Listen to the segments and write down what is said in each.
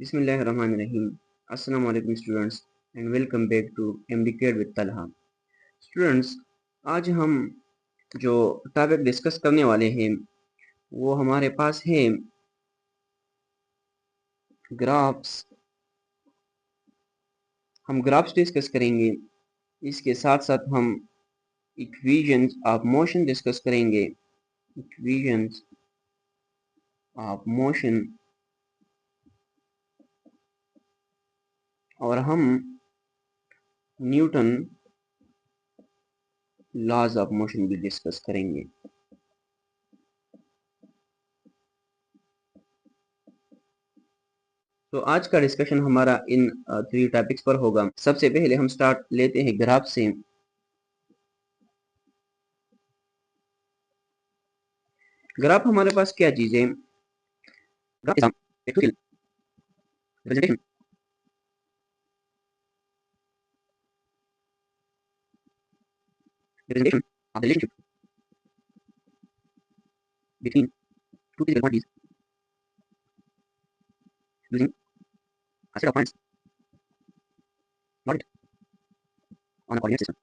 बिस्मिल्लाहिर्रहमानिर्रहीम। अस्सलाम वालेकुम students and welcome back to MDCAT with Talha. Students, आज हम जो टॉपिक डिस्कस करने वाले हैं वो हमारे पास है ग्राफ्स। हम ग्राफ्स डिस्कस करेंगे, इसके साथ साथ हम इक्वेशंस ऑफ मोशन डिस्कस करेंगे। इक्वेशंस ऑफ मोशन, और हम न्यूटन लॉज ऑफ मोशन भी डिस्कस करेंगे। तो आज का डिस्कशन हमारा इन 3 टॉपिक्स पर होगा। सबसे पहले हम स्टार्ट लेते हैं ग्राफ से। ग्राफ हमारे पास क्या चीज है? Graph representation of the relationship between two physical quantities using a set of points plotted on a coordinate system.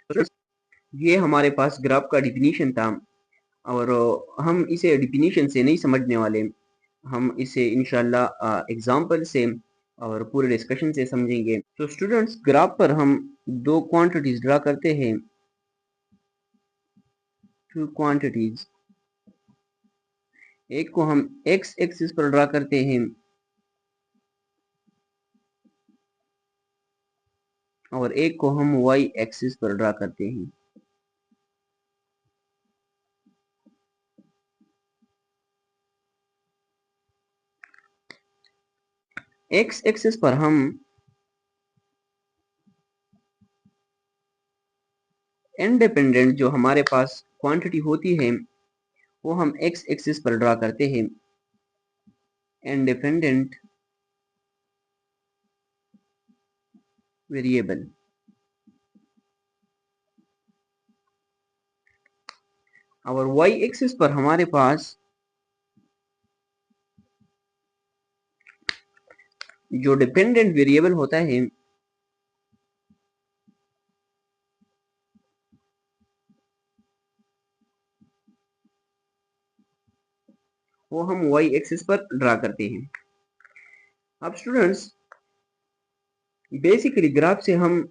तो friends, ये हमारे पास ग्राफ का डिफिनीशन था, और हम इसे डिफिनीशन से नहीं समझने वाले, हम इसे इंशाल्लाह एग्जांपल से और पूरे डिस्कशन से समझेंगे। तो स्टूडेंट्स, ग्राफ पर हम दो क्वांटिटीज ड्रा करते हैं, टू क्वांटिटीज। एक को हम एक्स एक्सिस पर ड्रा करते हैं और एक को हम वाई एक्सिस पर ड्रा करते हैं। एक्स एक्सिस पर हम इंडिपेंडेंट जो हमारे पास क्वांटिटी होती है वो हम एक्स एक्सिस पर ड्रा करते हैं, इंडिपेंडेंट वेरिएबल। और वाई एक्सिस पर हमारे पास जो डिपेंडेंट वेरिएबल होता है वो हम वाई एक्सिस पर ड्रा करते हैं। अब स्टूडेंट्स, बेसिकली ग्राफ से हम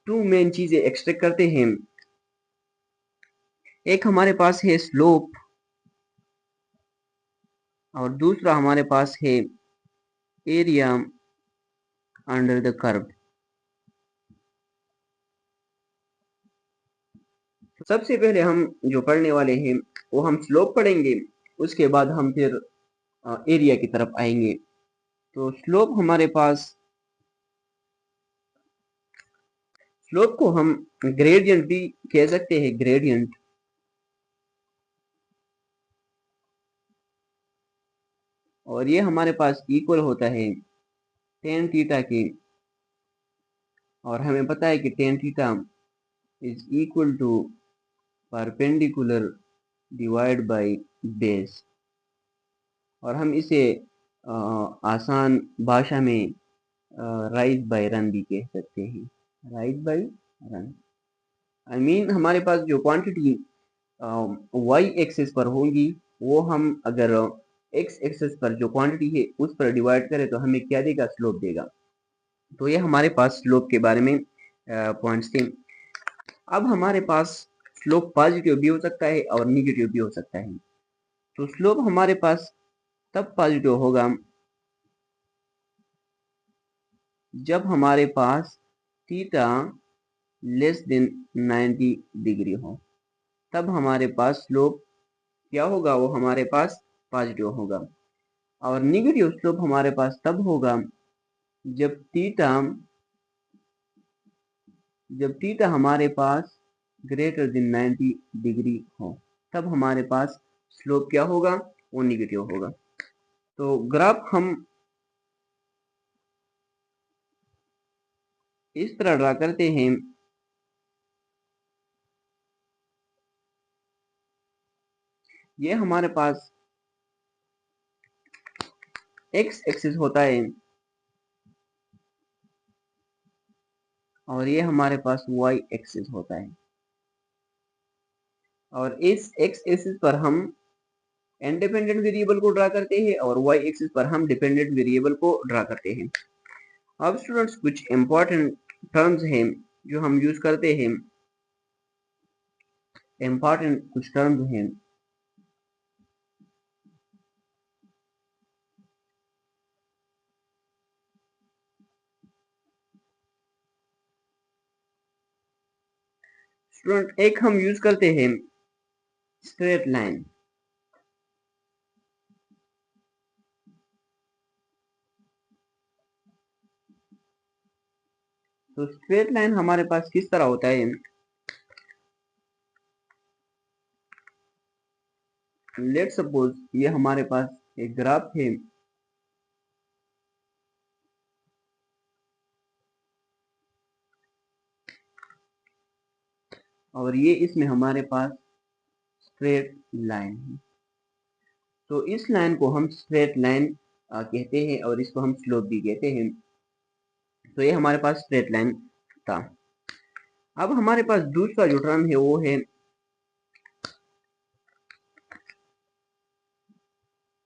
टू मेन चीजें एक्सट्रैक्ट करते हैं। एक हमारे पास है स्लोप और दूसरा हमारे पास है एरिया अंडर द कर्व। सबसे पहले हम जो पढ़ने वाले हैं वो हम स्लोप पढ़ेंगे, उसके बाद हम फिर एरिया की तरफ आएंगे। तो स्लोप हमारे पास, स्लोप को हम ग्रेडियंट भी कह सकते हैं, ग्रेडियंट। और ये हमारे पास इक्वल होता है टेन थीटा के, और हमें पता है कि tan theta is equal to perpendicular divide by base. और हम इसे आसान भाषा में राइज बाय रन भी कह सकते हैं, rise by run. I mean हमारे पास जो क्वांटिटी वाई एक्सिस पर होंगी वो हम अगर एक्स एक्सिस पर जो क्वांटिटी है उस पर डिवाइड करें तो हमें क्या देगा? स्लोप देगा। तो ये हमारे पास स्लोप के बारे में पॉइंट्स थे। अब हमारे पास स्लोप पॉजिटिव भी हो सकता है और निगेटिव भी हो सकता है। तो स्लोप हमारे पास तब पॉजिटिव होगा जब हमारे पास थीटा लेस देन 90 डिग्री हो, तब हमारे पास स्लोप क्या होगा? वो हमारे पास पॉजिटिव होगा। और निगेटिव स्लोप हमारे पास तब होगा जब थीटा हमारे पास ग्रेटर देन 90 डिग्री हो, तब हमारे पास स्लोप क्या होगा? वो निगेटिव होगा। तो ग्राफ हम इस तरह ड्रा करते हैं। ये हमारे पास एक्स एक्सिस होता है और ये हमारे पास वाई एक्सिस होता है। और इस एक्स एक्सिस पर हम इंडिपेंडेंट वेरिएबल को ड्रा करते हैं और वाई एक्सिस पर हम डिपेंडेंट वेरिएबल को ड्रा करते हैं। अब स्टूडेंट्स कुछ इंपॉर्टेंट टर्म्स हैं जो हम यूज करते हैं। इंपॉर्टेंट कुछ टर्म्स हैं स्टूडेंट, एक हम यूज करते हैं स्ट्रेट लाइन। तो स्ट्रेट लाइन हमारे पास किस तरह होता है, लेट सपोज ये हमारे पास एक ग्राफ है और ये इसमें हमारे पास स्ट्रेट लाइन है। तो इस लाइन को हम स्ट्रेट लाइन कहते हैं और इसको हम स्लोप भी कहते हैं। तो ये हमारे पास स्ट्रेट लाइन था। अब हमारे पास दूसरा जो टर्म है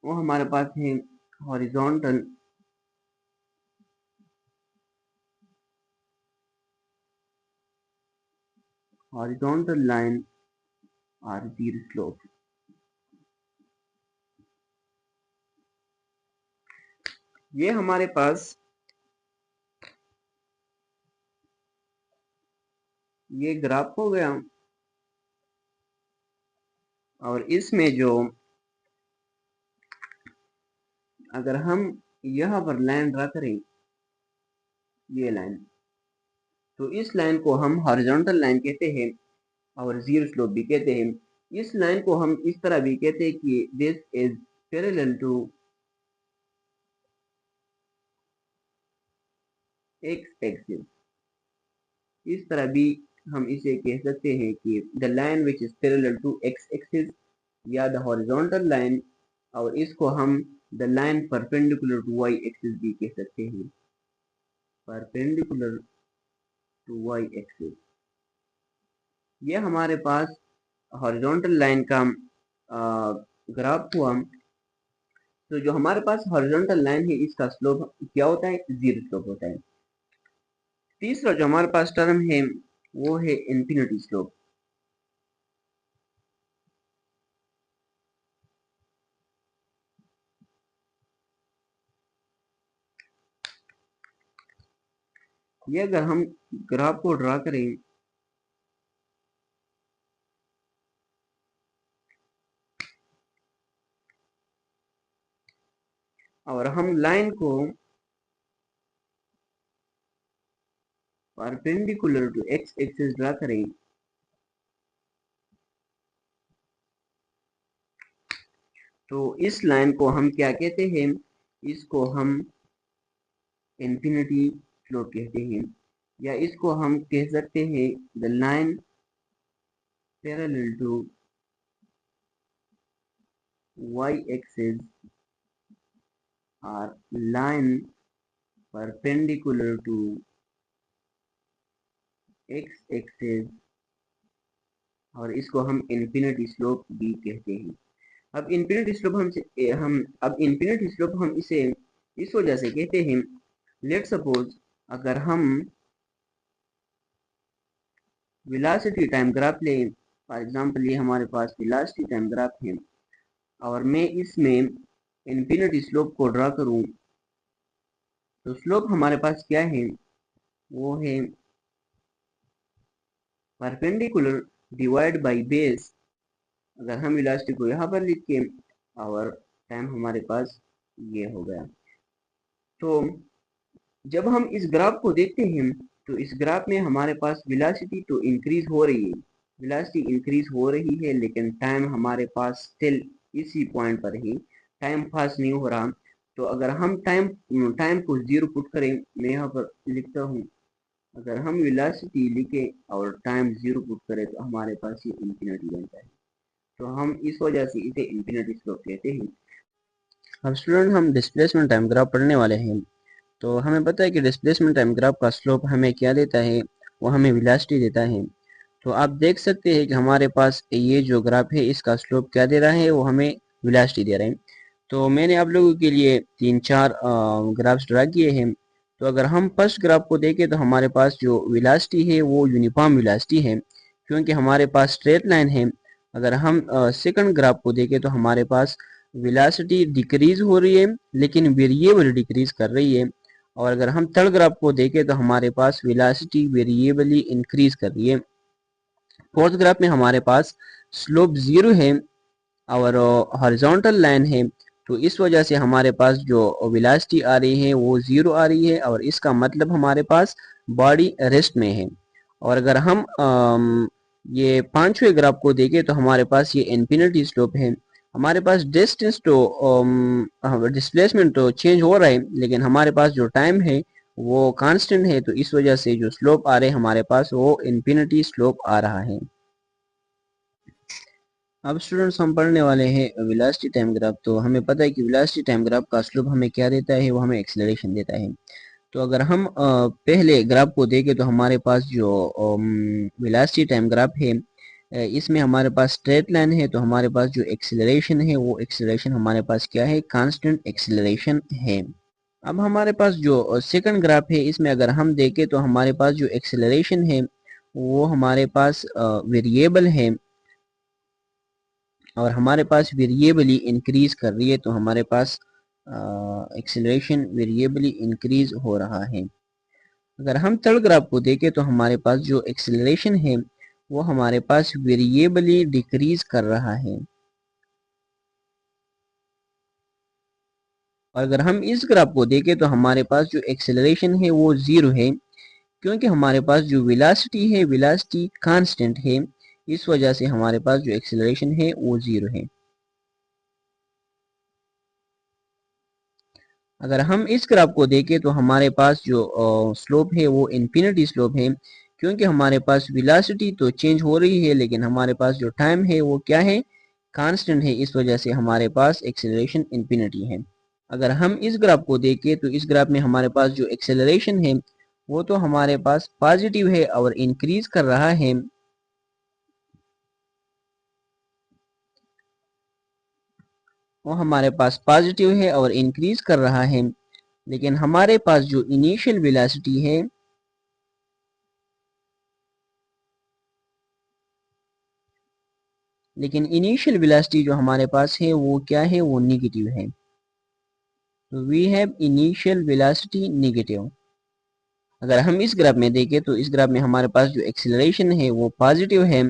वो हमारे पास है हॉरिजॉन्टल लाइन और जीरो स्लोप। ये हमारे पास ये ग्राफ हो गया और इसमें जो अगर हम यहाँ पर लाइन ड्रा करें, ये लाइन, तो इस लाइन को हम हॉरिजॉन्टल लाइन कहते हैं और जीरो स्लोप भी कहते हैं। इस लाइन को हम इस तरह भी कहते हैं कि this is parallel to x axis. इस तरह भी हम इसे कह सकते हैं कि the line which is parallel to x axis या द हॉरिजॉन्टल लाइन, और इसको हम the line perpendicular to y axis भी कह सकते हैं, परपेंडिकुलर टू वाई एक्सिस। ये हमारे पास हॉरिजॉन्टल लाइन का ग्राफ हुआ। तो जो हमारे पास हॉरिजॉन्टल लाइन है इसका स्लोप क्या होता है, जीरो स्लोप होता है। तीसरा जो हमारे पास टर्म है वो है इंफिनिटी स्लोप। ये अगर हम ग्राफ को ड्रा करें और हम लाइन को perpendicular to x axis draw करें, तो इस लाइन को हम क्या कहते हैं, इसको हम इंफिनिटी स्लोप कहते हैं, या इसको हम कह सकते हैं the line parallel to y axis or line perpendicular to x axis, और इसको हम इंफिनिटी स्लोप भी कहते हैं। अब इंफिनिटी स्लोप हम इसे इस वजह से कहते हैं, लेट सपोज अगर हम वेलोसिटी टाइम ग्राफ लें, फॉर एग्जांपल ये हमारे पास वेलोसिटी टाइम ग्राफ है और मैं इसमें इंफिनिटी स्लोप को ड्रा करूं, तो स्लोप हमारे पास क्या है, वो है परपेंडिकुलर डिवाइड बाय बेस। अगर हम वेलोसिटी को यहाँ पर लिख के और टाइम हमारे पास ये हो गया। तो जब हम इस ग्राफ को देखते हैं तो इस ग्राफ में हमारे पास वेलोसिटी तो इंक्रीज हो रही है, वेलोसिटी इंक्रीज हो रही है, लेकिन टाइम हमारे पास स्टिल इसी पॉइंट पर ही, टाइम पास नहीं हो रहा। तो अगर हम टाइम को जीरो पुट करें, मैं यहाँ पर लिखता हूँ, अगर हम वेलोसिटी लिखे और टाइम जीरो पुट करें तो हमारे पास ये इंफिनिटी बनता है। तो हम इस वजह से इसे इंफिनिटी स्लोप कहते हैं। अब स्टूडेंट हम डिस्प्लेसमेंट टाइम ग्राफ पढ़ने वाले हैं। तो हमें पता है कि डिस्प्लेसमेंट टाइम ग्राफ का स्लोप हमें क्या देता है, वो हमें वेलोसिटी देता है। तो आप देख सकते हैं कि हमारे पास ये जो ग्राफ है इसका स्लोप क्या दे रहा है, वो हमें वेलोसिटी दे रहा है। तो मैंने आप लोगों के लिए 3-4 ग्राफ्स ड्रा किए हैं। तो अगर हम फर्स्ट ग्राफ को देखें तो हमारे पास जो वेलोसिटी है वो यूनिफॉर्म वेलोसिटी है, क्योंकि हमारे पास स्ट्रेट लाइन है। अगर हम सेकंड ग्राफ को देखें तो हमारे पास वेलोसिटी डिक्रीज हो रही है, लेकिन वेरिएबल डिक्रीज कर रही है। और अगर हम थर्ड ग्राफ को देखें तो हमारे पास वेलोसिटी वेरिएबली इंक्रीज कर रही है। फोर्थ ग्राफ में हमारे पास स्लोप जीरो है और हॉरिजॉन्टल लाइन है। तो इस वजह से हमारे पास जो वेलोसिटी आ रही है वो जीरो आ रही है, और इसका मतलब हमारे पास बॉडी रेस्ट में है। और अगर हम ये पांचवें ग्राफ को देखें तो हमारे पास ये इन्फिनिटी स्लोप है। हमारे पास डिस्टेंस तो डिस्प्लेसमेंट तो चेंज हो रहा है, लेकिन हमारे पास जो टाइम है वो कांस्टेंट है। तो इस वजह से जो स्लोप आ रहे हैं हमारे पास वो इन्फिनिटी स्लोप आ रहा है। अब स्टूडेंट्स हम पढ़ने वाले हैं वेलोसिटी टाइम ग्राफ। तो हमें पता है कि वेलोसिटी टाइम ग्राफ का स्लोप हमें क्या देता है, वो हमें एक्सेलरेशन देता है। तो अगर हम पहले ग्राफ को देखें तो हमारे पास जो वेलोसिटी टाइम ग्राफ है, इसमें हमारे पास स्ट्रेट लाइन है। तो हमारे पास जो एक्सेलरेशन है वो एक्सेलरेशन हमारे पास क्या है, कांस्टेंट एक्सेलरेशन है। अब हमारे पास जो सेकंड ग्राफ है इसमें अगर हम देखें तो हमारे पास जो एक्सेलरेशन है वो हमारे पास वेरिएबल है, और हमारे पास वेरिएबली इंक्रीज कर रही है। तो हमारे पास एक्सेलरेशन वेरिएबली इंक्रीज हो रहा है। अगर हम थर्ड ग्राफ को देखें तो हमारे पास जो एक्सेलरेशन है वो हमारे पास वेरिएबली डिक्रीज कर रहा है। और अगर हम इस ग्राफ को देखें तो हमारे पास जो एक्सेलरेशन है वो जीरो है, क्योंकि हमारे पास जो वेलोसिटी है वेलोसिटी कांस्टेंट है। इस वजह से हमारे पास जो एक्सेलरेशन है वो जीरो है। अगर हम इस ग्राफ को देखें तो हमारे पास जो स्लोप है वो इन्फिनिटी स्लोप है, क्योंकि हमारे पास वेलोसिटी तो चेंज हो रही है, लेकिन हमारे पास जो टाइम है वो क्या है, कांस्टेंट है। इस वजह से हमारे पास एक्सेलरेशन इन्फिनिटी है। अगर हम इस ग्राफ को देखें तो इस ग्राफ में हमारे पास जो एक्सेलरेशन है वो तो हमारे पास पॉजिटिव है और इंक्रीज कर रहा है। वो हमारे पास पॉजिटिव है और इंक्रीज कर रहा है, लेकिन हमारे पास जो इनिशियल वेलोसिटी है लेकिन इनिशियल वेलोसिटी जो हमारे पास है वो क्या है, वो नेगेटिव है। तो we have initial velocity negative. अगर हम इस ग्राफ में देखें तो इस ग्राफ में हमारे पास जो एक्सेलरेशन है वो पॉजिटिव है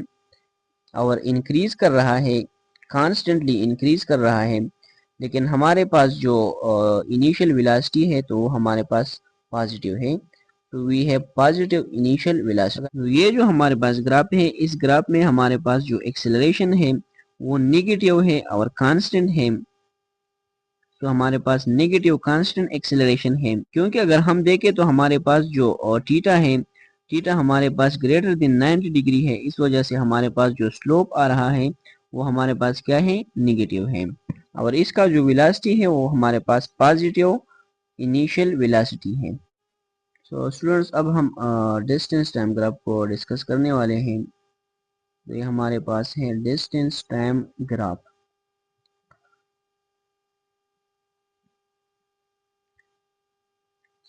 और इंक्रीज कर रहा है, कॉन्स्टेंटली इंक्रीज कर रहा है। लेकिन हमारे पास जो इनिशियल वेलोसिटी है तो वो हमारे पास पॉजिटिव है। तो we have positive initial velocity. तो ये जो हमारे पास ग्राफ है, इस ग्राफ में हमारे पास जो एक्सेलरेशन है वो नेगेटिव है और कांस्टेंट है। तो हमारे पास नेगेटिव कांस्टेंट एक्सेलरेशन है, क्योंकि अगर हम देखें तो हमारे पास जो थीटा है, थीटा हमारे पास ग्रेटर देन 90 डिग्री है। इस वजह से हमारे पास जो स्लोप आ रहा है वो हमारे पास क्या है, नेगेटिव है। और इसका जो वेलोसिटी है वो हमारे पास पॉजिटिव इनिशियल वेलोसिटी है। सो स्टूडेंट्स अब हम डिस्टेंस टाइम ग्राफ को डिस्कस करने वाले हैं। तो ये हमारे पास है distance time graph.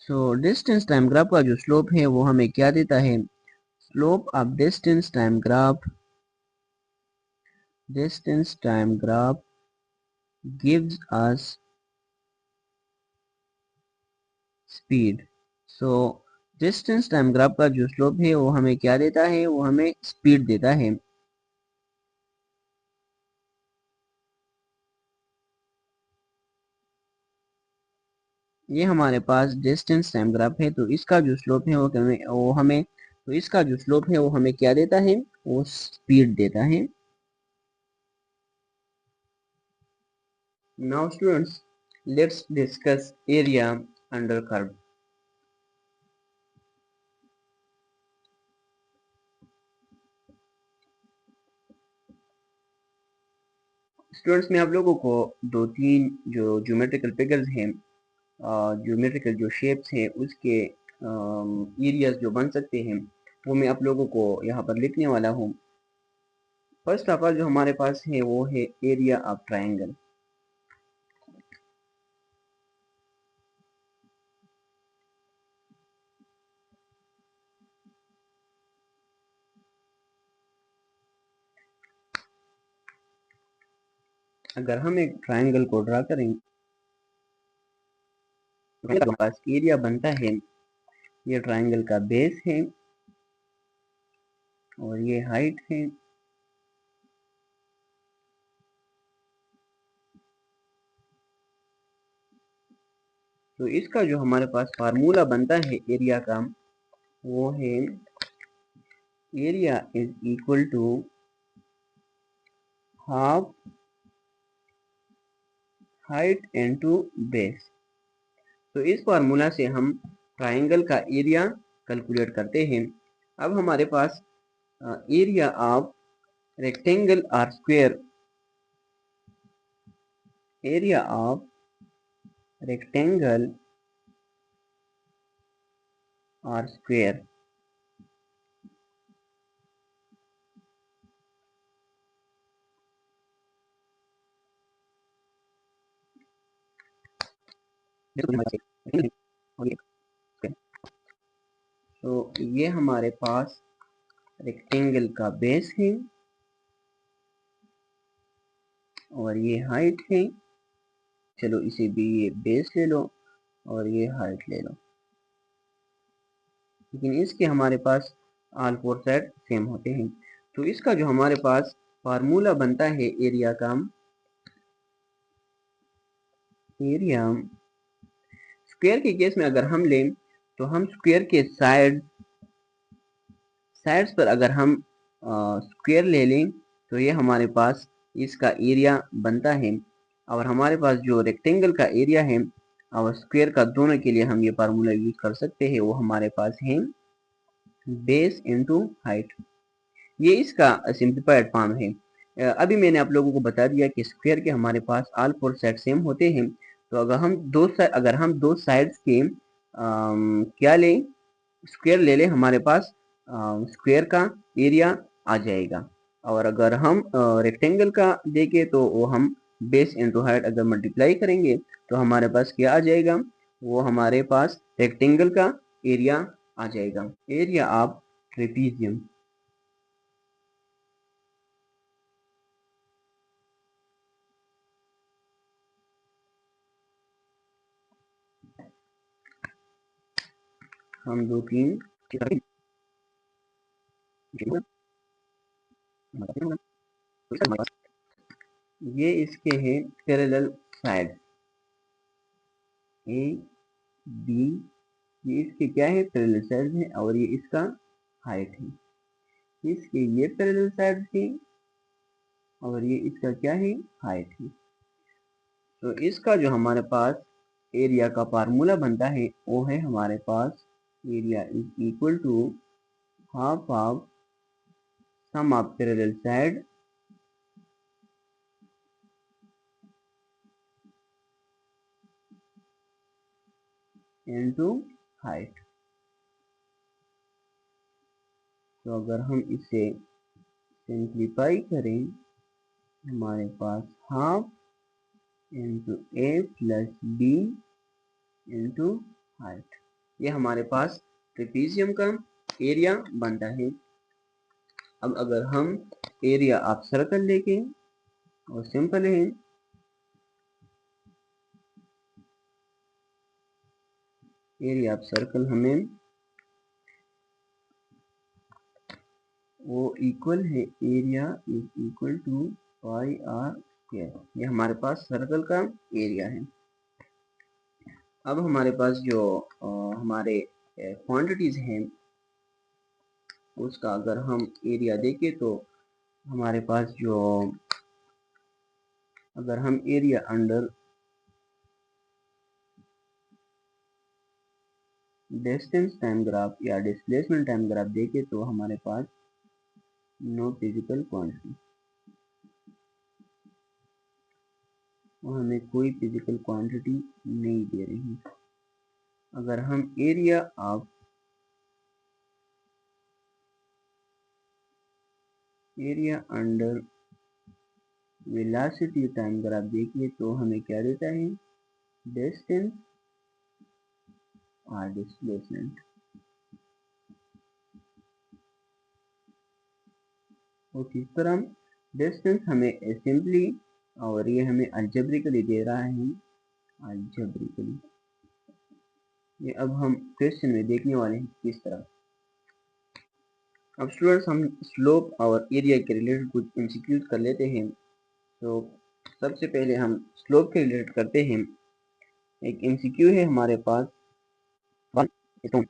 So distance time graph का जो स्लोप है वो हमें क्या देता है, slope of distance time graph gives us speed. So distance time graph का जो स्लोप है वो हमें क्या देता है, वो हमें स्पीड देता है। ये हमारे पास डिस्टेंस टाइम ग्राफ है। तो इसका जो स्लोप है तो इसका जो स्लोप है वो हमें क्या देता है, वो स्पीड देता है। Now students let's discuss area under curve. Students मैं आप लोगों को दो तीन जो ज्योमेट्रिकल फिगर्स हैं, ज्योमेट्रिकल जो शेप्स हैं उसके एरियाज जो बन सकते हैं वो मैं आप लोगों को यहाँ पर लिखने वाला हूँ। फर्स्ट ऑफ ऑल जो हमारे पास है वो है एरिया ऑफ ट्राइंगल। अगर हम एक ट्राइंगल को ड्रा करें तो हमारे पास एरिया बनता है, ये ट्राइंगल का बेस है और ये हाइट है। तो इसका जो हमारे पास फार्मूला बनता है एरिया का वो है area is equal to half height into base. तो इस फार्मूला से हम ट्राइंगल का एरिया कैलकुलेट करते हैं। अब हमारे पास एरिया ऑफ रेक्टेंगल और स्क्वायर, एरिया ऑफ रेक्टेंगल और स्क्वायर, तो ये हमारे पास रेक्टेंगल का बेस है और ये हाइट है। चलो इसे भी ये बेस ले लो और ये हाइट ले लो, लेकिन इसके हमारे पास ऑल फोर साइड सेम होते हैं। तो इसका जो हमारे पास फार्मूला बनता है एरिया का, एरिया स्क्वायर के केस में अगर हम लें तो हम स्क्वायर के साइड्स पर अगर हम स्क्वायर ले लें तो ये हमारे पास इसका एरिया बनता है। और हमारे पास जो रेक्टेंगल का एरिया है और स्क्वायर का, दोनों के लिए हम ये फार्मूला यूज कर सकते हैं। वो हमारे पास है बेस इंटू हाइट। ये इसका सिंप्लीफाइड फॉर्म है। अभी मैंने आप लोगों को बता दिया कि स्क्वायर के हमारे पास ऑल फोर साइड सेम होते हैं। तो अगर हम दो साइड्स के क्या लें, स्क्वायर ले लें, हमारे पास स्क्वायर का एरिया आ जाएगा। और अगर हम रेक्टेंगल का देखें तो वो हम बेस इंटू हाइट अगर मल्टीप्लाई करेंगे तो हमारे पास क्या आ जाएगा, वो हमारे पास रेक्टेंगल का एरिया आ जाएगा। एरिया ऑफ ट्रेपीजियम, हम दो तीन ये इसके हैं पैरेलल साइड ए बी, ये इसके क्या है, पैरेलल साइड है और ये इसका हाइट है। इसके ये पैरेलल साइड है और ये इसका क्या है, हाइट है। तो इसका जो हमारे पास एरिया का फार्मूला बनता है वो है हमारे पास area is equal to half of sum of parallel side into height. तो अगर हम इसे सिंप्लीफाई करें हमारे पास half into a plus b into height, ये हमारे पास ट्रेपीजियम का एरिया बनता है। अब अगर हम एरिया ऑफ सर्कल लेके, और सिंपल है, एरिया ऑफ सर्कल हमें वो इक्वल है area is equal to pi r square. ये हमारे पास सर्कल का एरिया है। अब हमारे पास जो हमारे क्वांटिटीज हैं उसका अगर हम एरिया देखें तो हमारे पास जो, अगर हम area under distance time graph या डिस्प्लेसमेंट टाइम ग्राफ देखें तो हमारे पास नो फिजिकल क्वांटिटी, वो हमें कोई फिजिकल क्वांटिटी नहीं दे रही। अगर हम area under velocity time graph देखिए तो हमें क्या देता है, डिस्टेंस और डिस्प्लेसमेंट। और किस तरह, डिस्टेंस हमें सिंपली और ये हमें अलजेब्रिकली दे रहा है, अलजेब्रिकली। ये अब हम क्वेश्चन में देखने वाले हैं किस तरह। अब स्टूडेंट्स हम स्लोप और एरिया के रिलेटेड कुछ एमसीक्यूज कर लेते हैं। तो सबसे पहले हम स्लोप के रिलेटेड करते हैं। एक एमसीक्यू है हमारे पास, वन स्टोन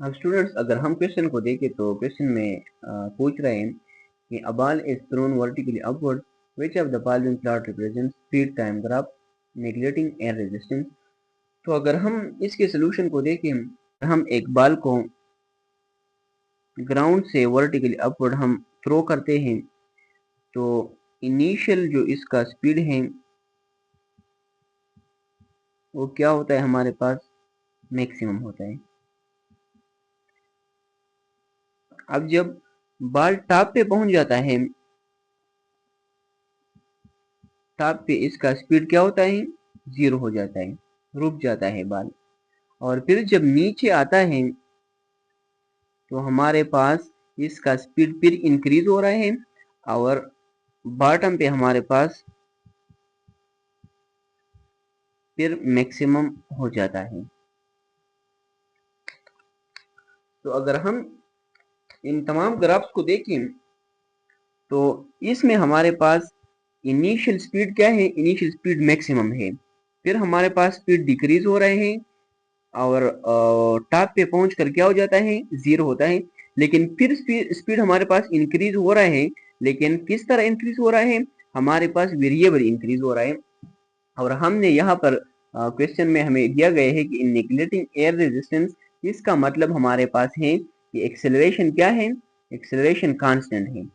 अब स्टूडेंट्स अगर हम क्वेश्चन को देखें तो क्वेश्चन में पूछ रहे हैं कि a ball is thrown vertically upward, which of the following plot represents speed time graph neglecting air resistance। तो अगर हम इसके सोल्यूशन को देखें, हम एक बॉल को ग्राउंड से वर्टिकली अपवर्ड हम थ्रो करते हैं तो इनिशियल जो इसका स्पीड है वो क्या होता है, हमारे पास मैक्सिमम होता है। अब जब बॉल टॉप पे पहुंच जाता है, टॉप पे इसका स्पीड क्या होता है, 0 हो जाता है, रुक जाता है बॉल। और फिर जब नीचे आता है तो हमारे पास इसका स्पीड फिर इंक्रीज हो रहा है और बॉटम पे हमारे पास फिर मैक्सिमम हो जाता है। तो अगर हम इन तमाम ग्राफ्स को देखें तो इसमें हमारे पास इनिशियल स्पीड क्या है, इनिशियल स्पीड मैक्सिमम है, फिर हमारे पास स्पीड डिक्रीज हो रहे हैं और टॉप पे पहुंच कर क्या हो जाता है, 0 होता है। लेकिन फिर स्पीड हमारे पास इंक्रीज हो रहा है, लेकिन किस तरह इंक्रीज हो रहा है, हमारे पास वेरिएबल इंक्रीज हो रहा है। और हमने यहाँ पर क्वेश्चन में हमें दिया गया है कि इन नेगलेक्टिंग एयर रेजिस्टेंस, इसका मतलब हमारे पास है कि एक्सेलरेशन क्या है, एक्सेलरेशन कांस्टेंट है।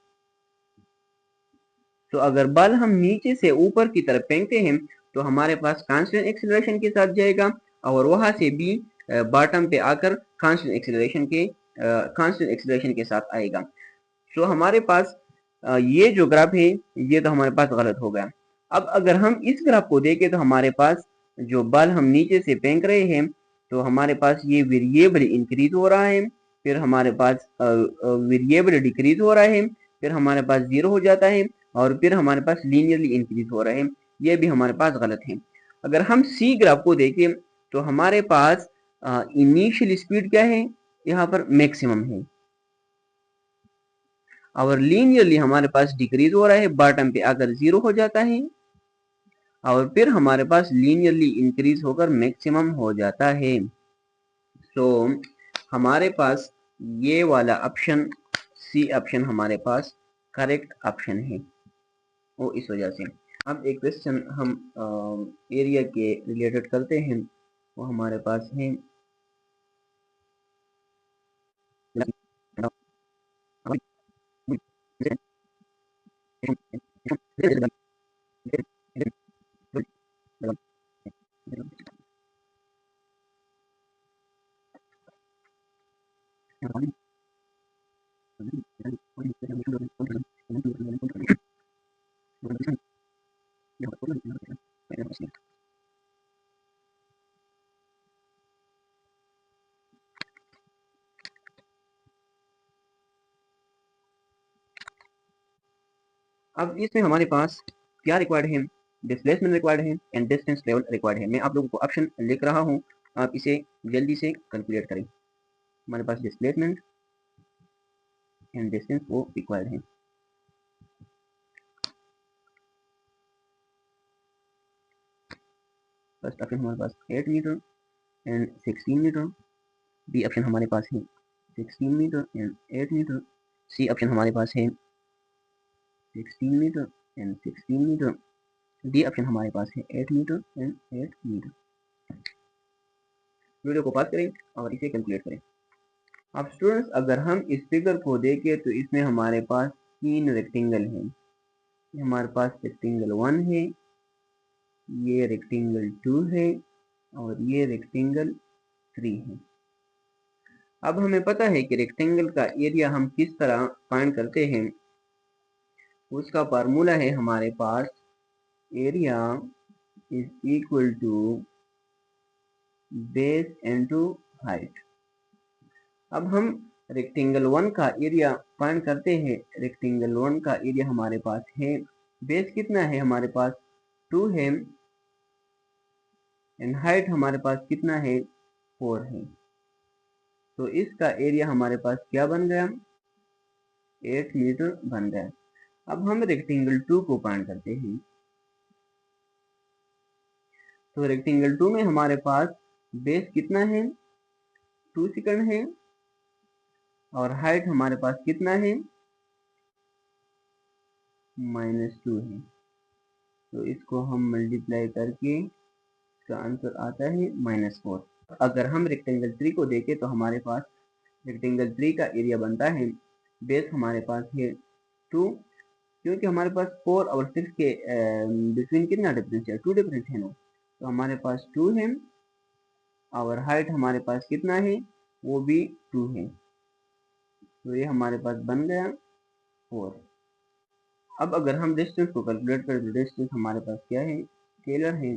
तो अगर बल हम नीचे से ऊपर की तरफ फेंकते हैं तो हमारे पास कांस्टेंट एक्सेलरेशन के साथ जाएगा और वहां से भी बॉटम पे आकर कांस्टेंट एक्सेलरेशन के साथ आएगा। तो हमारे पास ये जो ग्राफ है ये तो हमारे पास गलत हो गया। अब अगर हम इस ग्राफ को देखें तो हमारे पास जो बल हम नीचे से फेंक रहे हैं तो हमारे पास ये वेरिएबल इंक्रीज हो रहा है, फिर हमारे पास वेरिएबल डिक्रीज हो रहा है, फिर हमारे पास 0 हो जाता है और फिर हमारे पास लीनियरली इंक्रीज हो रहा है। ये भी हमारे पास गलत है। अगर हम सी ग्राफ को देखें तो हमारे पास इनिशियल स्पीड क्या है, यहाँ पर मैक्सिमम है और लीनियरली हमारे पास डिक्रीज हो रहा है, बॉटम पे आकर 0 हो जाता है और फिर हमारे पास लीनियरली इंक्रीज होकर मैक्सिमम हो जाता है। तो हमारे पास ये वाला ऑप्शन, सी ऑप्शन हमारे पास करेक्ट ऑप्शन है वो इस वजह से। अब एक क्वेश्चन हम एरिया के रिलेटेड करते हैं, वो हमारे पास है अब इसमें हमारे पास क्या रिक्वायर्ड है, डिस्प्लेसमेंट रिक्वायर्ड है एंड डिस्टेंस लेवल रिक्वायर्ड है। मैं आप लोगों को ऑप्शन लिख रहा हूँ, आप इसे जल्दी से कैलकुलेट करें। हमारे पास डिस्प्लेसमेंट एंड डिस्टेंस वो रिक्वायर्ड है। फर्स्ट ऑप्शन हमारे पास 8 metre and 16 metre, B option हमारे पास है 16 metre and 8 metre, C option हमारे पास है 16 metre and 16 metre, D option हमारे पास है 8 मीटर एंड 8 मीटर। वीडियो को पॉज करें और इसे कैलकुलेट करें। अब स्टूडेंट्स अगर हम इस फिगर को देखें तो इसमें हमारे पास 3 रेक्टेंगल हैं। हमारे पास रेक्टेंगल 1 है, ये रेक्टेंगल 2 है और ये रेक्टेंगल 3 है। अब हमें पता है कि रेक्टेंगल का एरिया हम किस तरह फाइंड करते हैं। उसका फार्मूला है हमारे पास area is equal to base into height. अब हम रेक्टेंगल 1 का एरिया फाइंड करते हैं। रेक्टेंगल 1 का एरिया हमारे पास है, बेस कितना है हमारे पास 2 है एंड हाइट हमारे पास कितना है 4 है। तो इसका एरिया हमारे पास क्या बन गया 8 मीटर बन गया। अब हम रेक्टेंगल 2 को फाइंड करते हैं। तो रेक्टेंगल 2 में हमारे पास बेस कितना है 2 सेकंड है और हाइट हमारे पास कितना है -2 है। तो इसको हम मल्टीप्लाई करके इसका आंसर आता है -4। अगर हम रेक्टेंगल 3 को देखें तो हमारे पास रेक्टेंगल 3 का एरिया बनता है, बेस हमारे पास है 2, क्योंकि हमारे पास 4 और 6 के बिटवीन कितना डिफरेंस है 2 डिफरेंस है ना। तो हमारे पास 2 है और हाइट हमारे पास कितना है वो भी 2 है। तो ये हमारे पास बन गया 4। अब अगर हम डिस्टेंस को कैलकुलेट करें तो डिस्टेंस हमारे पास क्या है स्केलर है।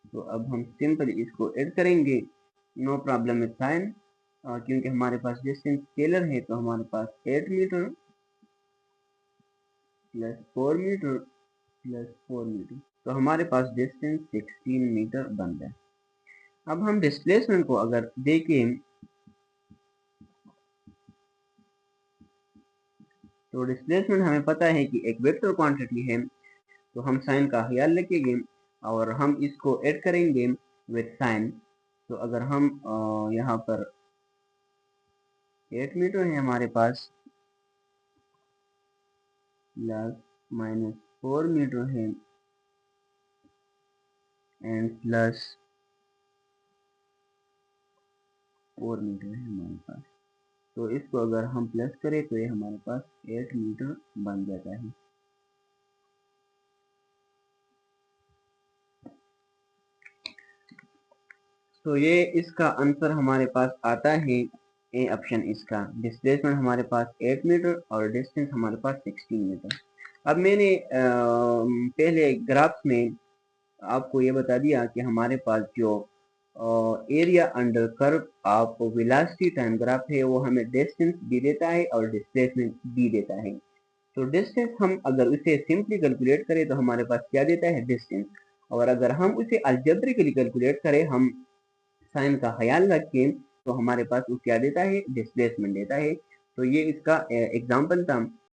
तो अब हम सिंपल इसको ऐड करेंगे, नो प्रॉब्लम विथ साइन, क्योंकि हमारे पास डिस्टेंस स्केलर है। तो हमारे पास 8 metre plus 4 metre plus 4 metre, तो हमारे पास डिस्टेंस 16 मीटर बन गया। अब हम डिस्प्लेसमेंट को अगर देखें तो डिस्प्लेसमेंट हमें पता है कि एक वेक्टर क्वांटिटी है, तो हम साइन का ख्याल रखेंगे और हम इसको ऐड करेंगे विथ साइन। तो अगर हम यहाँ पर 8 मीटर है हमारे पास प्लस -4 मीटर है एंड प्लस 4 मीटर है हमारे पास। तो इसको अगर हम प्लस करें तो ये हमारे पास 8 मीटर बन जाता है। तो ये इसका आंसर हमारे पास आता है ए ऑप्शन। इसका डिस्प्लेसमेंट हमारे पास 8 मीटर और डिस्टेंस हमारे पास 16 मीटर। अब मैंने पहले ग्राफ्स में आपको ये बता दिया कि हमारे पास जो area under curve of velocity time graph है वो हमें डिस्टेंस भी देता है और डिस्प्लेसमेंट भी देता है। तो डिस्टेंस हम अगर उसे सिंपली कैलकुलेट करें तो हमारे पास क्या देता है डिस्टेंस, और अगर हम उसे अलजेब्रिकली कैलकुलेट करें हम साइन का ख्याल रखें तो हमारे पास वो क्या देता है डिस्प्लेसमेंट देता है। तो ये इसका एग्जाम्पल था।